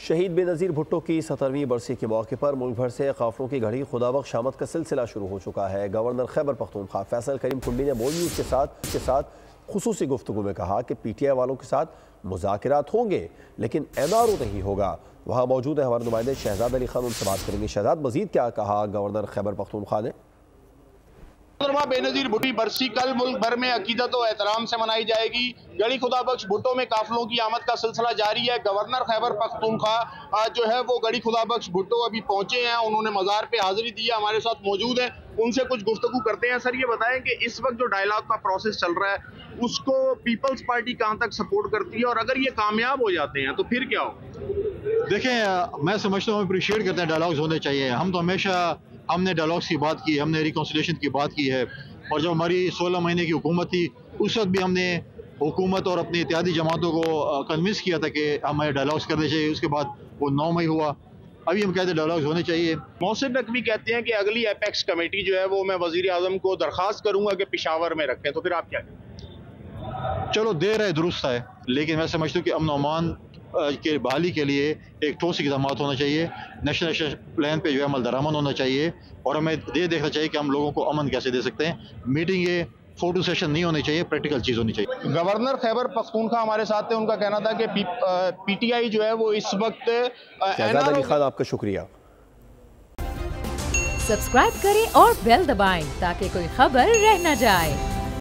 शहीद बेनज़ीर भुट्टो की 17वीं बरसी के मौके पर मुल्क भर से काफिलों की घड़ी खुदाबख्श आमद का सिलसिला शुरू हो चुका है। गवर्नर खैबर पख्तूनख्वा फैसल करीम कुंडी ने बोल न्यूज़ के साथ खुसूसी गुफ्तगू में कहा कि PTI वालों के साथ मुज़ाकिरात होंगे लेकिन MRO नहीं होगा। वहाँ मौजूद है हमारे नुमाइंदे शहजाद अली खान, उनसे बात करेंगे। शहजाद, मजीद क्या कहा गवर्नर खैबर पख्तूनख्वा ने? बेनज़ीर भुट्टो की बरसी कल मुल्क भर में अकीदत और एहतराम से मनाई जाएगी। गड़ी खुदाबख्श भुट्टो में काफिलों की आमद का सिलसिला जारी है। गवर्नर खैबर पख्तूनख्वा जो है वो गड़ी खुदाबख्श भुट्टो अभी पहुंचे हैं, उन्होंने मज़ार पे हाजिरी दी है, हमारे साथ मौजूद हैं, उनसे कुछ गुफ्तगू करते हैं। सर, ये बताएं कि इस वक्त जो डायलॉग का प्रोसेस चल रहा है उसको पीपल्स पार्टी कहाँ तक सपोर्ट करती है, और अगर ये कामयाब हो जाते हैं तो फिर क्या हो? देखें, मैं समझता हूँ, अप्रिशिएट करते हैं, डायलॉग्स होने चाहिए। हम तो हमेशा हमने डायलॉग्स की बात की, हमने रिकॉन्सिलिएशन की बात की है, और जब हमारी 16 महीने की हुकूमत थी उस वक्त भी हमने हुकूमत और अपनी इत्तेहादी जमातों को कन्विंस किया था कि हमें डायलॉग्स करने चाहिए। उसके बाद वो 9 मई हुआ, अभी हम कहते हैं डायलॉग्स होने चाहिए। मोहसिन नकवी कहते हैं कि अगली एपेक्स कमेटी जो है वो मैं वजीर आजम को दरख्वास्त करूंगा कि पेशावर में रखें, तो फिर आप क्या कहें? चलो, देर है दुरुस्त है, लेकिन मैं समझता हूँ कि अमन अमान के बहाली के लिए एक ठोस इक़दाम होना चाहिए। नेशनल प्लान पे जो है अमल दरामद होना चाहिए, और हमें ये देखना चाहिए कि हम लोगों को अमन कैसे दे सकते हैं। मीटिंग ये फोटो सेशन नहीं होनी चाहिए, प्रैक्टिकल चीज़ होनी चाहिए। गवर्नर खैबर पख्तूनख्वा हमारे साथ थे, उनका कहना था कि PTI जो है वो इस वक्त शहजाद अली खान, आपका शुक्रिया। सब्सक्राइब करें और बेल दबाएं ताकि कोई खबर रह न जाए।